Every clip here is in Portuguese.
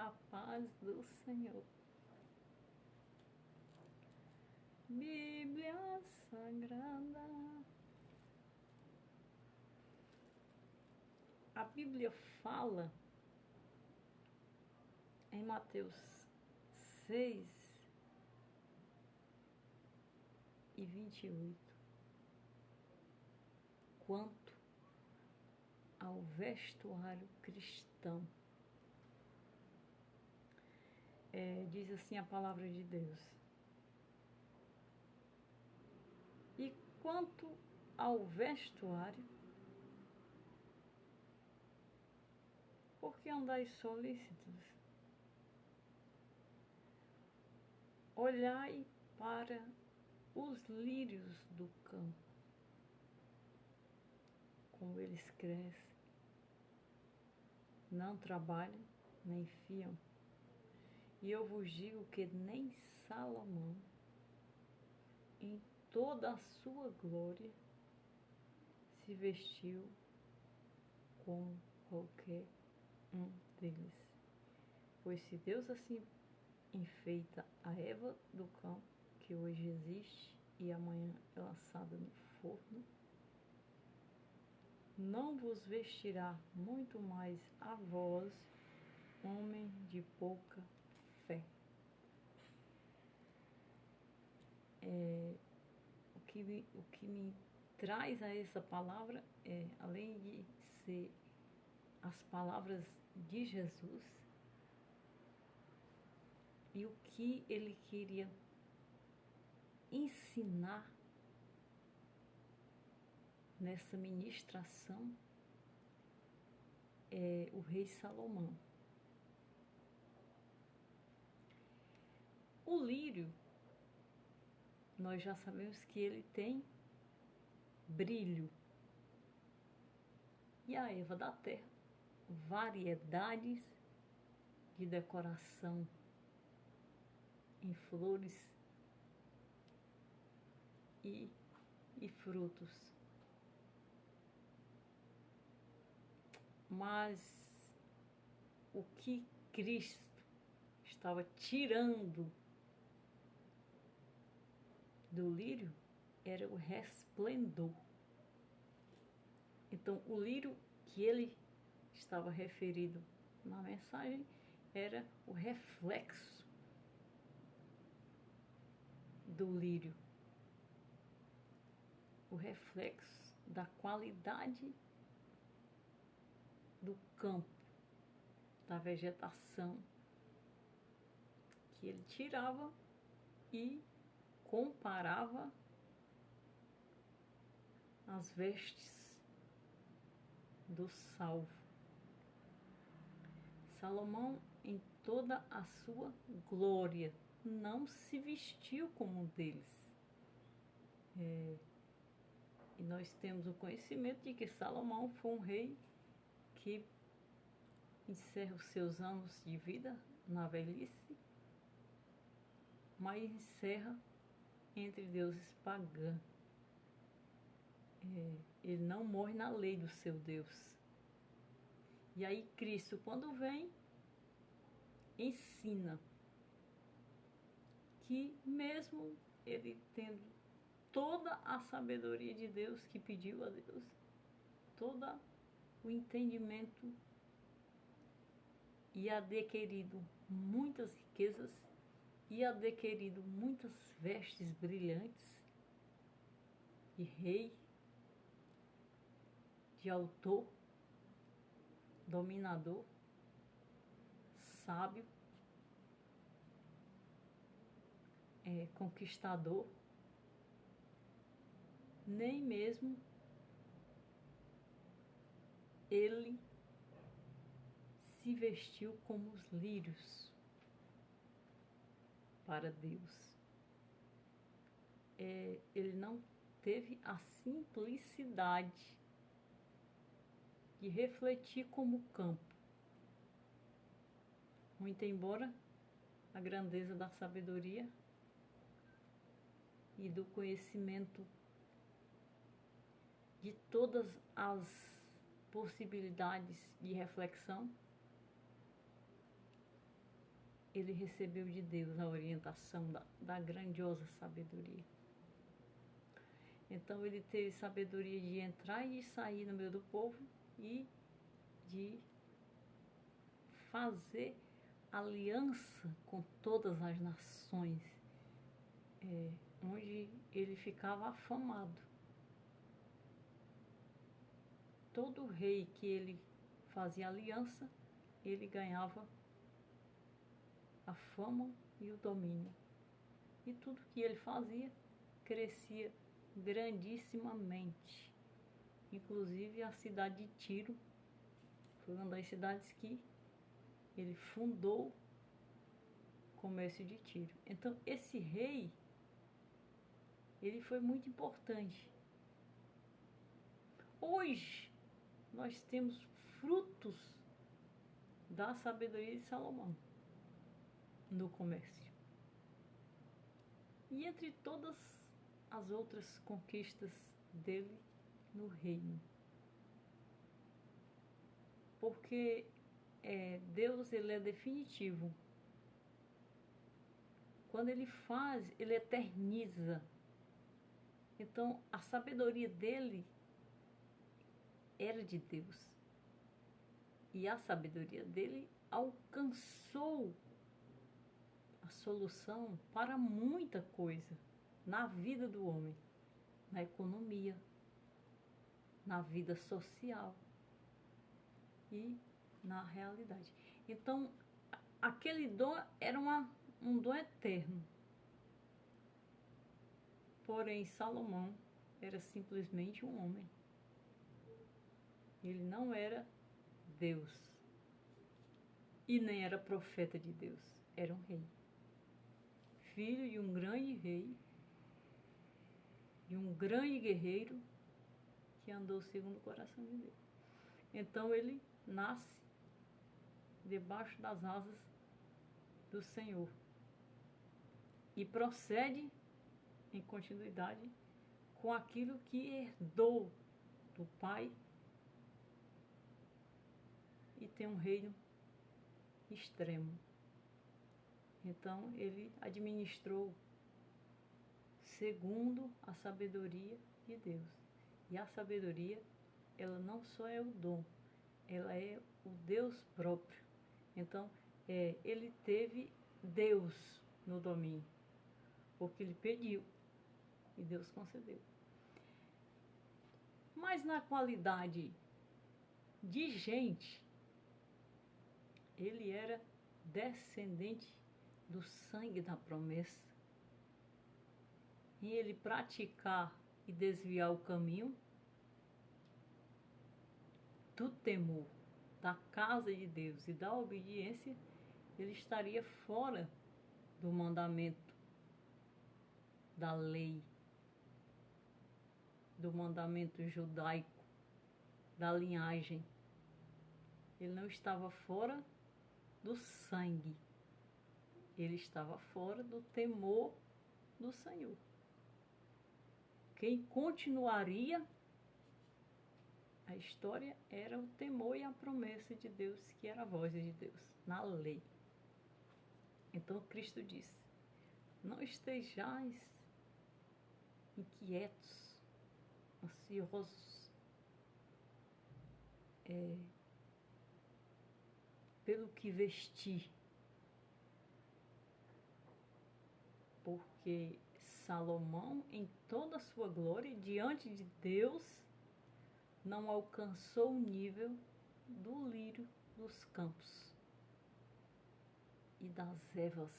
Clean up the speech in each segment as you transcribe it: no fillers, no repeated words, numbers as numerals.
A paz do Senhor. Bíblia Sagrada. A Bíblia fala em Mateus 6:28 quanto ao vestuário cristão. Diz assim a palavra de Deus: e quanto ao vestuário, por que andais solícitos? Olhai para os lírios do campo, como eles crescem, não trabalham, nem fiam. E eu vos digo que nem Salomão, em toda a sua glória, se vestiu como qualquer um deles. Pois se Deus assim enfeita a erva do campo, que hoje existe e amanhã é lançada no forno, não vos vestirá muito mais a vós, homem de pouca fé. O que me traz a essa palavra além de ser as palavras de Jesus, e o que ele queria ensinar nessa ministração, o rei Salomão. O lírio, nós já sabemos que ele tem brilho. E a erva da terra, variedades de decoração em flores e frutos. Mas o que Cristo estava tirando do lírio era o resplendor. Então, o lírio que ele estava referido na mensagem era o reflexo do lírio, o reflexo da qualidade do campo, da vegetação, que ele tirava e comparava as vestes do salvo. Salomão, em toda a sua glória, não se vestiu como um deles. E nós temos o conhecimento de que Salomão foi um rei que encerra os seus anos de vida na velhice, mas encerra entre deuses pagãos. Ele não morre na lei do seu Deus. E aí Cristo, quando vem, ensina que mesmo ele tendo toda a sabedoria de Deus, que pediu a Deus, todo o entendimento, e adquirido muitas riquezas, e adquirido muitas vestes brilhantes de rei, de autor, dominador, sábio, conquistador, nem mesmo ele se vestiu como os lírios para Deus. Ele não teve a simplicidade de refletir como o campo, muito embora a grandeza da sabedoria e do conhecimento de todas as possibilidades de reflexão, ele recebeu de Deus a orientação da grandiosa sabedoria. Então ele teve sabedoria de entrar e de sair no meio do povo e de fazer aliança com todas as nações, onde ele ficava afamado. Todo rei que ele fazia aliança, ele ganhava a fama e o domínio. E tudo que ele fazia crescia grandissimamente. Inclusive a cidade de Tiro foi uma das cidades que ele fundou o comércio de Tiro. Então esse rei, ele foi muito importante. Hoje nós temos frutos da sabedoria de Salomão no comércio. E entre todas as outras conquistas dele no reino. Porque Deus, ele é definitivo. Quando ele faz, ele eterniza. Então, a sabedoria dele era de Deus. E a sabedoria dele alcançou a solução para muita coisa na vida do homem, na economia, na vida social e na realidade. Então, aquele dom era um dom eterno. Porém, Salomão era simplesmente um homem. Ele não era Deus. E nem era profeta de Deus. Era um rei. Filho de um grande rei, de um grande guerreiro que andou segundo o coração de Deus. Então ele nasce debaixo das asas do Senhor e procede em continuidade com aquilo que herdou do Pai e tem um reino extremo. Então ele administrou segundo a sabedoria de Deus. E a sabedoria, ela não só é o dom, ela é o Deus próprio. Então, ele teve Deus no domínio, porque ele pediu e Deus concedeu. Mas na qualidade de gente, ele era descendente do sangue da promessa. E ele praticar e desviar o caminho do temor, da casa de Deus e da obediência, ele estaria fora do mandamento, da lei, do mandamento judaico, da linhagem. Ele não estava fora do sangue, ele estava fora do temor do Senhor. Quem continuaria a história era o temor e a promessa de Deus, que era a voz de Deus, na lei. Então Cristo disse: não estejais inquietos, ansiosos, pelo que vestir, porque Salomão, em toda a sua glória, diante de Deus, não alcançou o nível do lírio dos campos e das ervas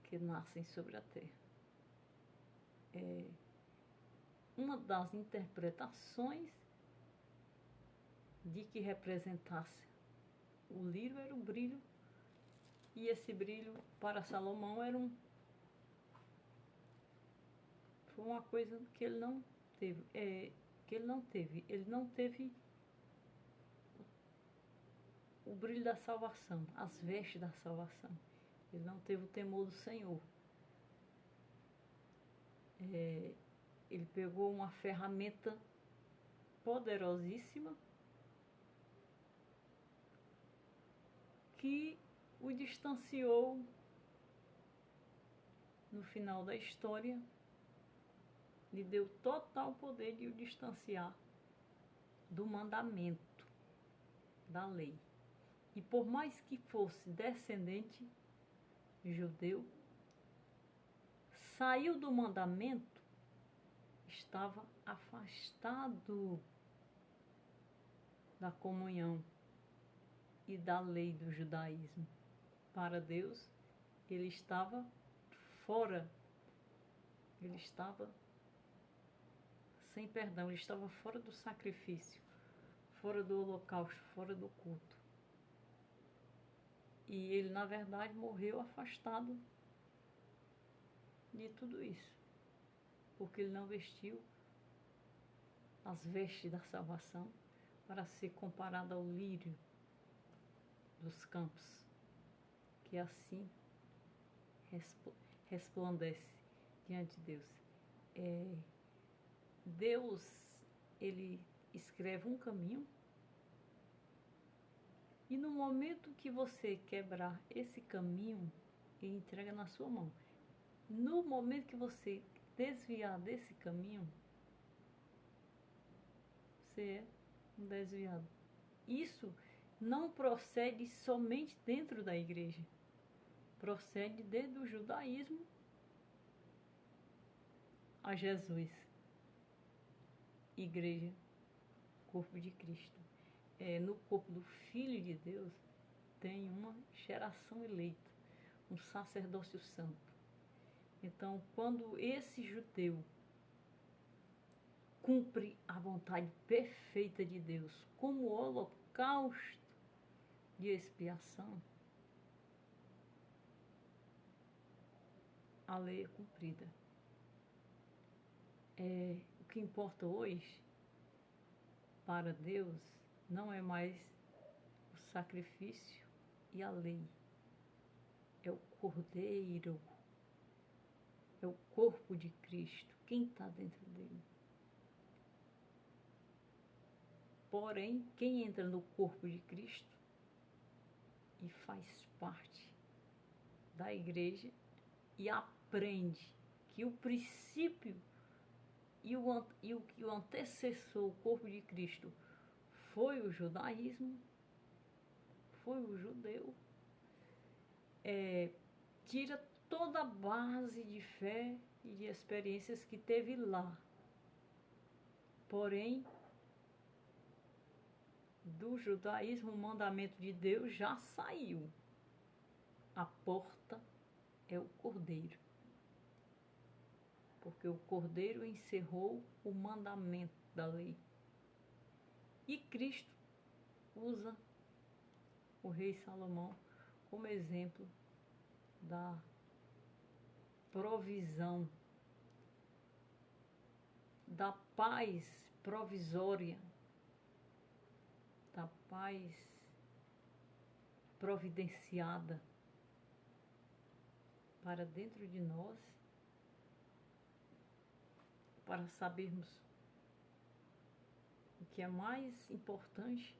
que nascem sobre a terra. Uma das interpretações de que representasse o lírio era o brilho, e esse brilho para Salomão foi uma coisa que ele não teve. Ele não teve o brilho da salvação, as vestes da salvação. Ele não teve o temor do Senhor. Ele pegou uma ferramenta poderosíssima que o distanciou no final da história, lhe deu total poder de o distanciar do mandamento, da lei. E por mais que fosse descendente judeu, saiu do mandamento, estava afastado da comunhão e da lei do judaísmo. Para Deus, ele estava fora, ele estava sem perdão, ele estava fora do sacrifício, fora do holocausto, fora do culto. E ele, na verdade, morreu afastado de tudo isso, porque ele não vestiu as vestes da salvação para ser comparado ao lírio dos campos, que assim resplandece diante de Deus. Deus, ele escreve um caminho, e no momento que você quebrar esse caminho, ele entrega na sua mão. No momento que você desviar desse caminho, você é um desviado. Isso não procede somente dentro da igreja, procede desde o judaísmo a Jesus. Igreja, corpo de Cristo. No corpo do Filho de Deus tem uma geração eleita, um sacerdócio santo. Então, quando esse judeu cumpre a vontade perfeita de Deus como holocausto de expiação, a lei é cumprida. O que importa hoje para Deus não é mais o sacrifício e a lei, é o Cordeiro, é o corpo de Cristo, quem está dentro dele. Porém, quem entra no corpo de Cristo e faz parte da igreja e aprende que o princípio e o antecessor, o corpo de Cristo, foi o judaísmo, foi o judeu, tira toda a base de fé e de experiências que teve lá. Porém, do judaísmo, o mandamento de Deus já saiu. A porta é o Cordeiro, porque o Cordeiro encerrou o mandamento da lei. E Cristo usa o rei Salomão como exemplo da provisão, da paz provisória, da paz providenciada para dentro de nós, para sabermos o que é mais importante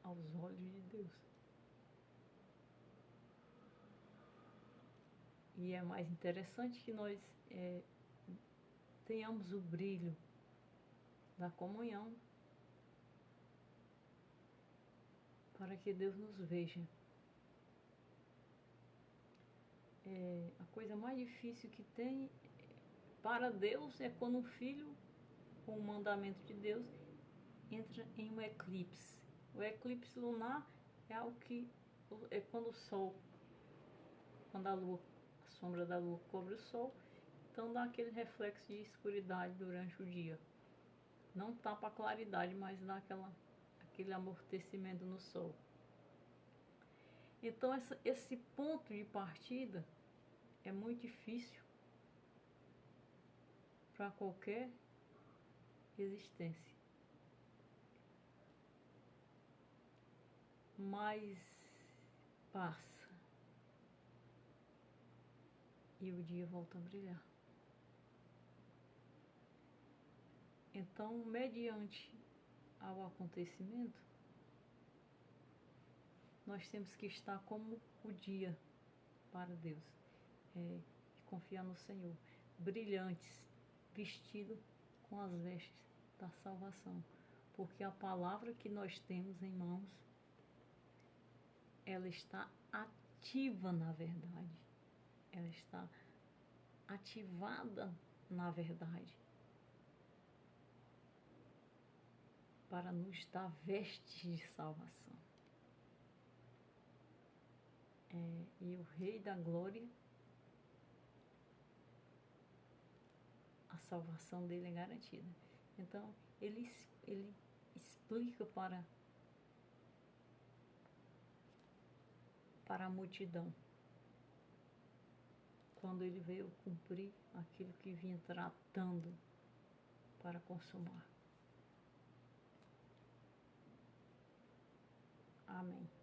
aos olhos de Deus. E é mais interessante que nós tenhamos o brilho da comunhão para que Deus nos veja. A coisa mais difícil que tem para Deus é quando um filho, com o mandamento de Deus, entra em um eclipse. O eclipse lunar é algo que é quando o sol, quando a sombra da lua cobre o sol, então dá aquele reflexo de escuridade durante o dia. Não tapa a claridade, mas dá aquele amortecimento no sol. Então esse ponto de partida é muito difícil para qualquer existência. Mas passa e o dia volta a brilhar. Então, mediante ao acontecimento, nós temos que estar como o dia para Deus, e confiar no Senhor, brilhantes, vestidos com as vestes da salvação, porque a palavra que nós temos em mãos, ela está ativa na verdade, ela está ativada na verdade, para nos dar vestes de salvação. E o Rei da Glória, a salvação dele é garantida. Então, ele explica para a multidão, quando ele veio cumprir aquilo que vinha tratando para consumar. Amém.